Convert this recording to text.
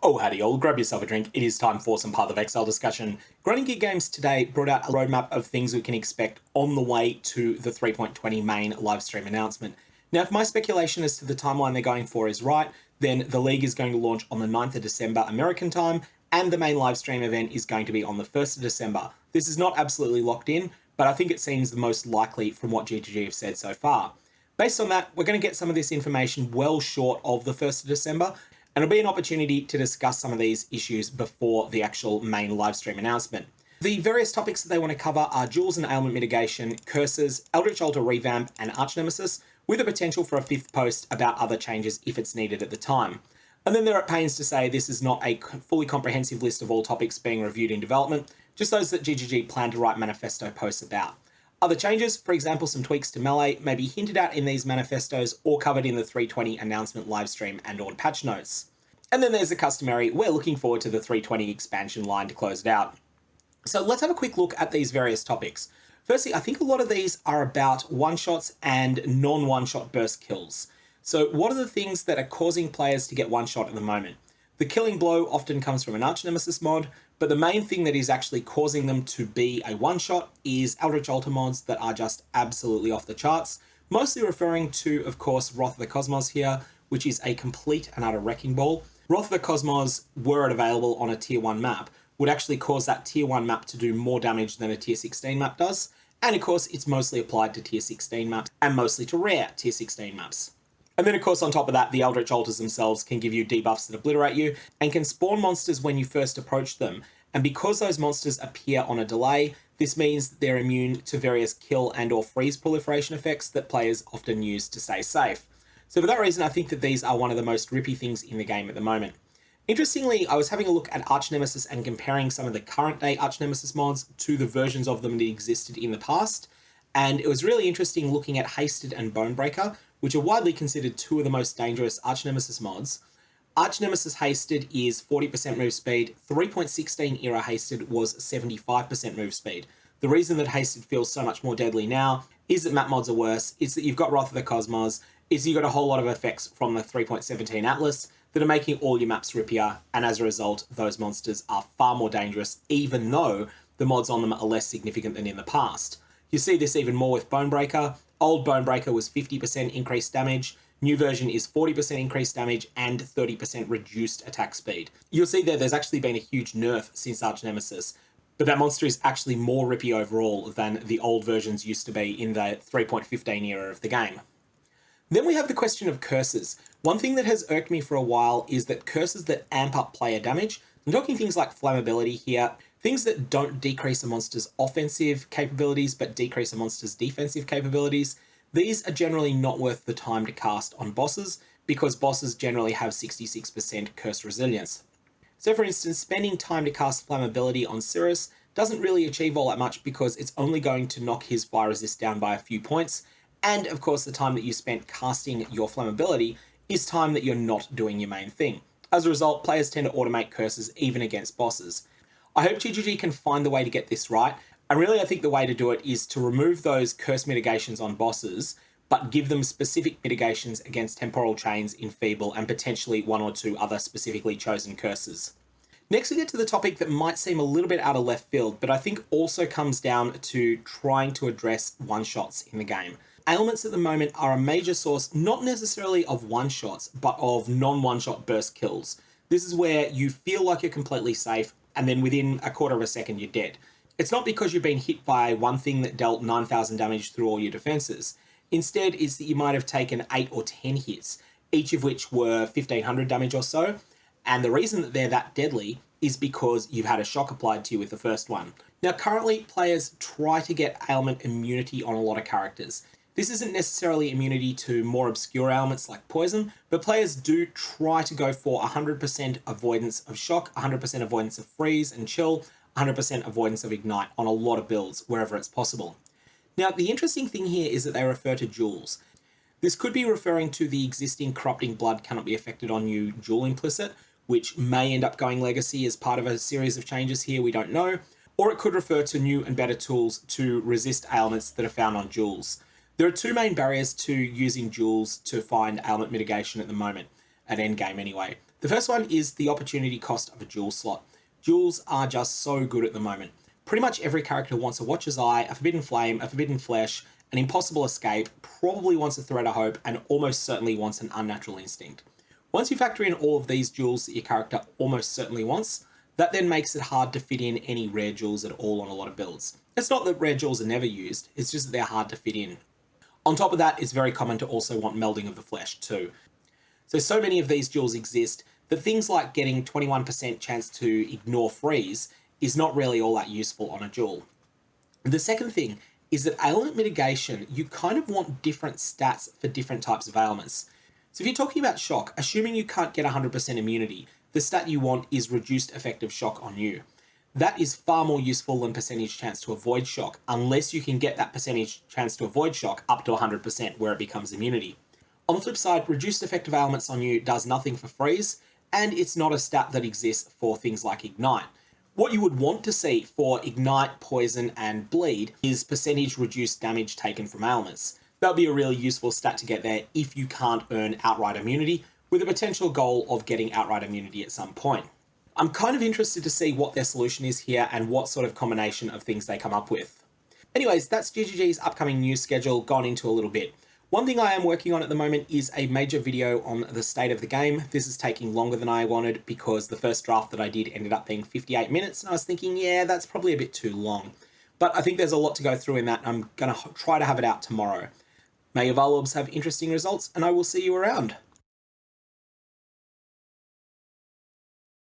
Oh, howdy all, grab yourself a drink. It is time for some Path of Exile discussion. Grinding Gear Games today brought out a roadmap of things we can expect on the way to the 3.20 main livestream announcement. Now, if my speculation as to the timeline they're going for is right, then the league is going to launch on the 9th of December American time, and the main livestream event is going to be on the 1st of December. This is not absolutely locked in, but I think it seems the most likely from what GGG have said so far. Based on that, we're going to get some of this information well short of the 1st of December, and it'll be an opportunity to discuss some of these issues before the actual main livestream announcement. The various topics that they want to cover are Jewels and Ailment Mitigation, Curses, Eldritch Altar Revamp, and Arch Nemesis, with a potential for a fifth post about other changes if it's needed at the time. And then they're at pains to say this is not a fully comprehensive list of all topics being reviewed in development, just those that GGG plan to write manifesto posts about. Other changes, for example some tweaks to Melee, may be hinted at in these manifestos or covered in the 320 announcement livestream and on patch notes. And then there's the customary, we're looking forward to the 320 expansion line to close it out. So let's have a quick look at these various topics. Firstly, I think a lot of these are about one-shots and non-one-shot burst kills. So what are the things that are causing players to get one-shot at the moment? The killing blow often comes from an Arch Nemesis mod, but the main thing that is actually causing them to be a one-shot is Eldritch Altar mods that are just absolutely off the charts, mostly referring to, of course, Wrath of the Cosmos here, which is a complete and utter wrecking ball. Wrath of the Cosmos, were it available on a tier 1 map, would actually cause that tier 1 map to do more damage than a tier 16 map does, and of course it's mostly applied to tier 16 maps, and mostly to rare tier 16 maps. And then of course on top of that, the Eldritch Altars themselves can give you debuffs that obliterate you, and can spawn monsters when you first approach them, and because those monsters appear on a delay, this means that they're immune to various kill and or freeze proliferation effects that players often use to stay safe. So for that reason, I think that these are one of the most rippy things in the game at the moment. Interestingly, I was having a look at Arch Nemesis and comparing some of the current day Arch Nemesis mods to the versions of them that existed in the past, and it was really interesting looking at Hasted and Bonebreaker, which are widely considered two of the most dangerous Arch Nemesis mods. Arch Nemesis Hasted is 40% move speed, 3.16 era Hasted was 75% move speed. The reason that Hasted feels so much more deadly now is that map mods are worse, it's that you've got Wrath of the Cosmos, is you've got a whole lot of effects from the 3.17 Atlas that are making all your maps rippier, and as a result, those monsters are far more dangerous, even though the mods on them are less significant than in the past. You see this even more with Bonebreaker. Old Bonebreaker was 50% increased damage, new version is 40% increased damage and 30% reduced attack speed. You'll see there's actually been a huge nerf since Arch Nemesis, but that monster is actually more rippy overall than the old versions used to be in the 3.15 era of the game. Then we have the question of curses. One thing that has irked me for a while is that curses that amp up player damage, I'm talking things like flammability here, things that don't decrease a monster's offensive capabilities but decrease a monster's defensive capabilities, these are generally not worth the time to cast on bosses because bosses generally have 66% curse resilience. So for instance, spending time to cast flammability on Cirrus doesn't really achieve all that much because it's only going to knock his fire resist down by a few points, and of course the time that you spent casting your flammability is time that you're not doing your main thing. As a result, players tend to automate curses even against bosses. I hope GGG can find the way to get this right, and really I think the way to do it is to remove those curse mitigations on bosses, but give them specific mitigations against temporal chains, enfeeble, and potentially one or two other specifically chosen curses. Next we get to the topic that might seem a little bit out of left field, but I think also comes down to trying to address one-shots in the game. Ailments at the moment are a major source, not necessarily of one-shots, but of non-one-shot burst kills. This is where you feel like you're completely safe, and then within a quarter of a second you're dead. It's not because you've been hit by one thing that dealt 9,000 damage through all your defenses. Instead, it's that you might have taken 8 or 10 hits, each of which were 1,500 damage or so, and the reason that they're that deadly is because you've had a shock applied to you with the first one. Now currently, players try to get ailment immunity on a lot of characters. This isn't necessarily immunity to more obscure ailments like poison, but players do try to go for 100% avoidance of shock, 100% avoidance of freeze and chill, 100% avoidance of ignite on a lot of builds wherever it's possible. Now, the interesting thing here is that they refer to jewels. This could be referring to the existing corrupting blood cannot be affected on you jewel implicit, which may end up going legacy as part of a series of changes here, we don't know, or it could refer to new and better tools to resist ailments that are found on jewels. There are two main barriers to using jewels to find ailment mitigation at the moment, at endgame anyway. The first one is the opportunity cost of a jewel slot. Jewels are just so good at the moment. Pretty much every character wants a Watcher's Eye, a Forbidden Flame, a Forbidden Flesh, an Impossible Escape, probably wants a Thread of Hope, and almost certainly wants an Unnatural Instinct. Once you factor in all of these jewels that your character almost certainly wants, that then makes it hard to fit in any rare jewels at all on a lot of builds. It's not that rare jewels are never used, it's just that they're hard to fit in. On top of that, it's very common to also want Melding of the Flesh too. So many of these jewels exist that things like getting 21% chance to ignore freeze is not really all that useful on a jewel. The second thing is that ailment mitigation, you kind of want different stats for different types of ailments. So if you're talking about shock, assuming you can't get 100% immunity, the stat you want is reduced effective shock on you. That is far more useful than percentage chance to avoid shock, unless you can get that percentage chance to avoid shock up to 100% where it becomes immunity. On the flip side, reduced effective ailments on you does nothing for freeze, and it's not a stat that exists for things like ignite. What you would want to see for ignite, poison, and bleed is percentage reduced damage taken from ailments. That'll be a really useful stat to get there if you can't earn outright immunity, with a potential goal of getting outright immunity at some point. I'm kind of interested to see what their solution is here and what sort of combination of things they come up with. Anyways, that's GGG's upcoming news schedule gone into a little bit. One thing I am working on at the moment is a major video on the state of the game. This is taking longer than I wanted because the first draft that I did ended up being 58 minutes, and I was thinking, yeah, that's probably a bit too long. But I think there's a lot to go through in that, and I'm going to try to have it out tomorrow. May your Varlorbs have interesting results, and I will see you around.